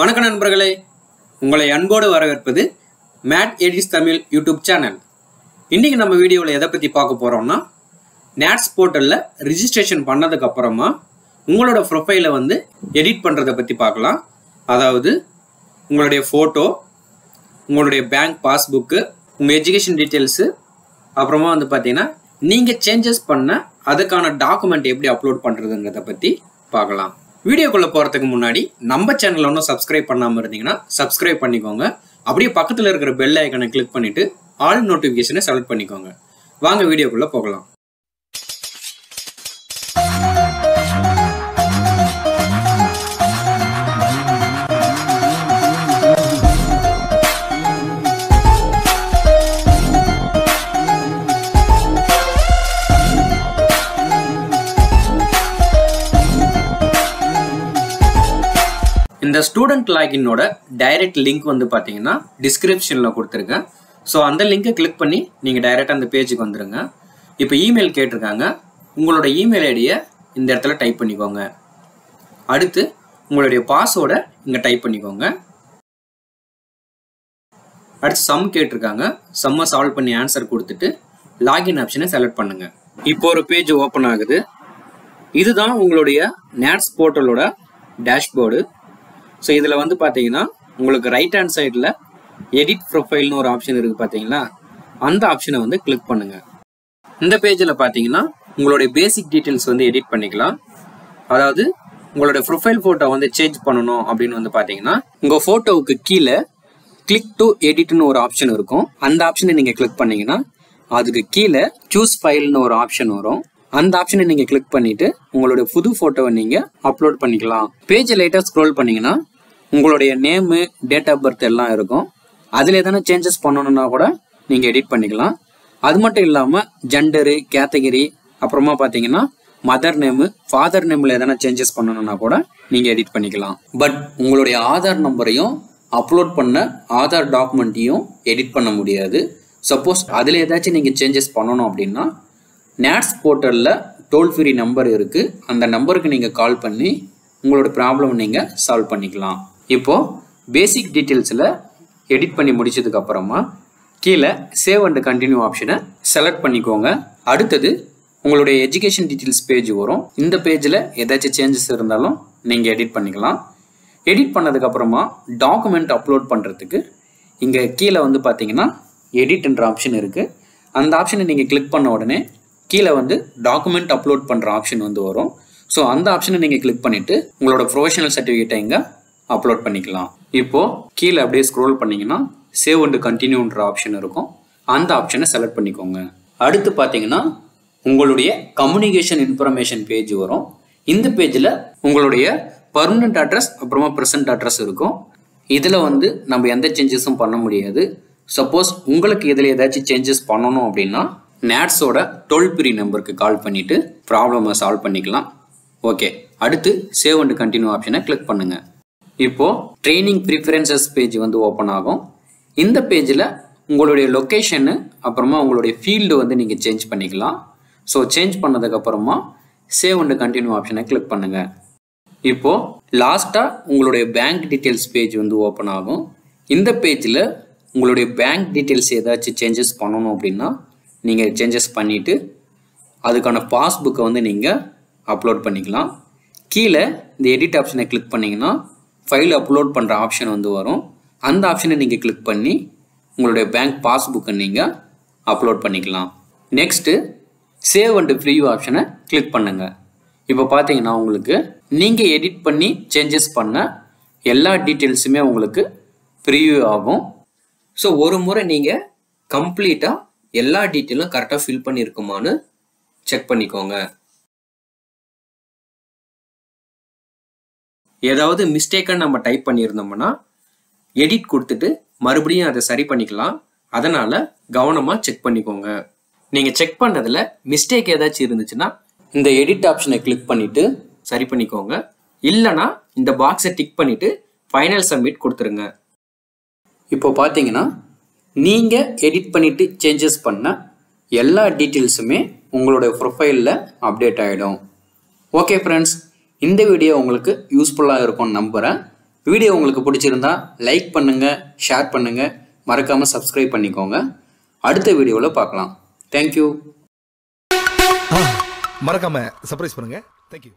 வணக்கம் நண்பர்களே, உங்களை அன்போடு வரவேற்பது Mad Edits Tamil YouTube channel. இன்றைக்கி நம்ம வீடியோவில் எதை பற்றி பார்க்க போகிறோம்னா, நேட்ஸ் போர்ட்டலில் ரிஜிஸ்ட்ரேஷன் பண்ணதுக்கு அப்புறமா உங்களோட ப்ரொஃபைலை எடிட் பண்ணுறதை பற்றி பார்க்கலாம். அதாவது உங்களுடைய ஃபோட்டோ, உங்களுடைய பேங்க் பாஸ்புக்கு, உங்கள் எஜுகேஷன் டீட்டெயில்ஸு, அப்புறமா பார்த்தீங்கன்னா நீங்கள் சேஞ்சஸ் பண்ண அதுக்கான டாக்குமெண்ட் எப்படி அப்லோட் பண்ணுறதுங்கிறத பற்றி பார்க்கலாம். வீடியோக்குள்ளே போகிறதுக்கு முன்னாடி நம்ம சேனலில் ஒன்றும் சப்ஸ்கிரைப் பண்ணாமல் இருந்தீங்கன்னா சப்ஸ்கிரைப் பண்ணிக்கோங்க. அப்படியே பக்கத்தில் இருக்கிற பெல் ஐக்கனை கிளிக் பண்ணிவிட்டு ஆல் நோட்டிஃபிகேஷனை செலக்ட் பண்ணிக்கோங்க. வாங்க வீடியோக்குள்ளே போகலாம். இந்த ஸ்டூடெண்ட் லாகினோட டைரக்ட் லிங்க் பார்த்தீங்கன்னா டிஸ்கிரிப்ஷனில் கொடுத்துருக்கேன். ஸோ அந்த லிங்கை கிளிக் பண்ணி நீங்கள் டைரெக்டாக அந்த பேஜுக்கு வந்துடுங்க. இப்போ இமெயில் கேட்டிருக்காங்க. உங்களோட இமெயில் ஐடியை இந்த இடத்துல டைப் பண்ணிக்கோங்க. அடுத்து உங்களுடைய பாஸ்வேர்டை இங்கே டைப் பண்ணிக்கோங்க. அடுத்து சம் கேட்டிருக்காங்க. சம்மை சால்வ் பண்ணி ஆன்சர் கொடுத்துட்டு லாகின் ஆப்ஷனை செலக்ட் பண்ணுங்கள். இப்போ ஒரு பேஜ் ஓப்பன் ஆகுது. இதுதான் உங்களுடைய நேட்ஸ் போர்ட்டலோட டேஷ்போர்டு. ஸோ இதில் பார்த்தீங்கன்னா உங்களுக்கு ரைட் ஹேண்ட் சைடில் எடிட் ப்ரொஃபைல்னு ஒரு ஆப்ஷன் இருக்குது பார்த்தீங்களா, அந்த ஆப்ஷனை கிளிக் பண்ணுங்கள். இந்த பேஜில் பார்த்தீங்கன்னா உங்களுடைய பேசிக் டீட்டெயில்ஸ் எடிட் பண்ணிக்கலாம். அதாவது உங்களுடைய ப்ரொஃபைல் ஃபோட்டோ சேஞ்ச் பண்ணணும் அப்படின்னு பார்த்தீங்கன்னா உங்கள் ஃபோட்டோவுக்கு கீழே கிளிக் டு எடிட்னு ஒரு ஆப்ஷன் இருக்கும். அந்த ஆப்ஷனை நீங்கள் கிளிக் பண்ணீங்கன்னா அதுக்கு கீழே சூஸ் ஃபைல்னு ஒரு ஆப்ஷன் வரும். அந்த ஆப்ஷனை நீங்கள் கிளிக் பண்ணிவிட்டு உங்களுடைய புது ஃபோட்டோவை நீங்கள் அப்லோட் பண்ணிக்கலாம். பேஜை லைட்டாக ஸ்க்ரோல் பண்ணிங்கன்னா உங்களுடைய நேமு, டேட் ஆஃப் பர்த் எல்லாம் இருக்கும். அதில் எதனா சேஞ்சஸ் பண்ணணுன்னா கூட நீங்கள் எடிட் பண்ணிக்கலாம். அது மட்டும் இல்லாமல் ஜெண்டரு, கேட்டகரி, அப்புறமா பார்த்தீங்கன்னா மதர் நேமு, ஃபாதர் நேமில் எதனா சேஞ்சஸ் பண்ணணுன்னா கூட நீங்கள் எடிட் பண்ணிக்கலாம். பட் உங்களுடைய ஆதார் நம்பரையும் அப்லோட் பண்ண ஆதார் டாக்குமெண்ட்டையும் எடிட் பண்ண முடியாது. சப்போஸ் அதில் ஏதாச்சும் நீங்கள் சேஞ்சஸ் பண்ணணும் அப்படின்னா நேட்ஸ் போர்ட்டலில் டோல் ஃப்ரீ நம்பர் இருக்குது. அந்த நம்பருக்கு நீங்கள் கால் பண்ணி உங்களோட ப்ராப்ளம் நீங்கள் சால்வ் பண்ணிக்கலாம். இப்போது பேசிக் டீட்டெயில்ஸில் எடிட் பண்ணி முடிச்சதுக்கப்புறமா கீழே சேவ் அண்ட் கண்டினியூ ஆப்ஷனை செலக்ட் பண்ணிக்கோங்க. அடுத்தது உங்களுடைய எஜுகேஷன் டீட்டெயில்ஸ் பேஜ் வரும். இந்த பேஜில் ஏதாச்சும் சேஞ்சஸ் இருந்தாலும் நீங்கள் எடிட் பண்ணிக்கலாம். எடிட் பண்ணதுக்கப்புறமா டாக்குமெண்ட் அப்லோட் பண்ணுறதுக்கு இங்கே கீழே பார்த்தீங்கன்னா எடிட்ன்ற ஆப்ஷன் இருக்குது. அந்த ஆப்ஷனை நீங்கள் கிளிக் பண்ண உடனே கீழே டாக்குமெண்ட் அப்லோட் பண்ணுற ஆப்ஷன் வரும். ஸோ அந்த ஆப்ஷனை நீங்கள் கிளிக் பண்ணிவிட்டு உங்களோட ப்ரொஃபஷனல் சர்டிஃபிகேட்டை இங்கே அப்லோட் பண்ணிக்கலாம். இப்போது கீழே அப்படியே ஸ்க்ரோல் பண்ணிங்கன்னா சேவ் அண்ட் கண்டினியூன்ற ஆப்ஷன் இருக்கும். அந்த ஆப்ஷனை செலக்ட் பண்ணிக்கோங்க. அடுத்து பார்த்தீங்கன்னா உங்களுடைய கம்யூனிகேஷன் இன்ஃபர்மேஷன் பேஜ் வரும். இந்த பேஜில் உங்களுடைய பர்மனெண்ட் அட்ரஸ் அப்புறமா ப்ரெசன்ட் அட்ரஸ் இருக்கும். இதில் நம்ம எந்த சேஞ்சஸும் பண்ண முடியாது. சப்போஸ் உங்களுக்கு இதில் ஏதாச்சும் சேஞ்சஸ் பண்ணணும் அப்படின்னா நேட்ஸோட டோல் ஃப்ரீ நம்பருக்கு கால் பண்ணிவிட்டு ப்ராப்ளமை சால்வ் பண்ணிக்கலாம். ஓகே, அடுத்து சேவ் அண்ட் கண்டினியூ ஆப்ஷனை கிளிக் பண்ணுங்கள். இப்போது ட்ரைனிங் ப்ரிஃபரன்சஸ் பேஜ் ஓப்பன் ஆகும். இந்த பேஜில் உங்களுடைய லொக்கேஷனு அப்புறமா உங்களுடைய ஃபீல்டு நீங்கள் சேஞ்ச் பண்ணிக்கலாம். ஸோ சேஞ்ச் பண்ணதுக்கப்புறமா சேவ் அண்ட் கண்டினியூ ஆப்ஷனை கிளிக் பண்ணுங்கள். இப்போது லாஸ்ட்டாக உங்களுடைய பேங்க் டீட்டெயில்ஸ் பேஜ் ஓப்பன் ஆகும். இந்த பேஜில் உங்களுடைய பேங்க் டீட்டெயில்ஸ் ஏதாச்சும் சேஞ்சஸ் பண்ணணும் அப்படின்னா நீங்கள் சேஞ்சஸ் பண்ணிவிட்டு அதுக்கான பாஸ்புக்கை நீங்கள் அப்லோட் பண்ணிக்கலாம். கீழே இந்த எடிட் ஆப்ஷனை கிளிக் பண்ணிங்கன்னா ஃபைல் அப்லோட் பண்ணுற ஆப்ஷன் வரும். அந்த ஆப்ஷனை நீங்கள் கிளிக் பண்ணி உங்களுடைய பேங்க் பாஸ்புக்கை நீங்கள் அப்லோட் பண்ணிக்கலாம். நெக்ஸ்ட்டு சேவ் அண்ட் ப்ரிவ்யூ ஆப்ஷனை கிளிக் பண்ணுங்கள். இப்போ பார்த்தீங்கன்னா உங்களுக்கு நீங்கள் எடிட் பண்ணி சேஞ்சஸ் பண்ண எல்லா டீட்டெயில்ஸுமே உங்களுக்கு ப்ரிவ்யூ ஆகும். ஸோ ஒரு முறை நீங்கள் கம்ப்ளீட்டாக எல்லா டீட்டெயிலும் கரெக்டாக ஃபில் பண்ணியிருக்குமான்னு செக் பண்ணிக்கோங்க. ஏதாவது மிஸ்டேக்காக நம்ம டைப் பண்ணியிருந்தோம்னா எடிட் கொடுத்துட்டு மறுபடியும் அதை சரி பண்ணிக்கலாம். அதனால் கவனமாக செக் பண்ணிக்கோங்க. நீங்கள் செக் பண்ணதில் மிஸ்டேக் ஏதாச்சும் இருந்துச்சுன்னா இந்த எடிட் ஆப்ஷனை கிளிக் பண்ணிவிட்டு சரி பண்ணிக்கோங்க. இல்லைனா இந்த பாக்ஸை டிக் பண்ணிவிட்டு ஃபைனல் சப்மிட் கொடுத்துருங்க. இப்போ பார்த்தீங்கன்னா நீங்கள் எடிட் பண்ணிவிட்டு சேஞ்சஸ் பண்ண எல்லா டீட்டெயில்ஸுமே உங்களுடைய ப்ரொஃபைலில் அப்டேட் ஆகிடும். ஓகே ஃப்ரெண்ட்ஸ், இந்த வீடியோ உங்களுக்கு யூஸ்ஃபுல்லாக இருக்கும்னு நம்புகிறேன். வீடியோ உங்களுக்கு பிடிச்சிருந்தா லைக் பண்ணுங்கள், ஷேர் பண்ணுங்கள், மறக்காமல் சப்ஸ்கிரைப் பண்ணிக்கோங்க. அடுத்த வீடியோவில் பார்க்கலாம். தேங்க்யூ. மறக்காம சர்ப்ரைஸ் பண்ணுங்க. தேங்க்யூ.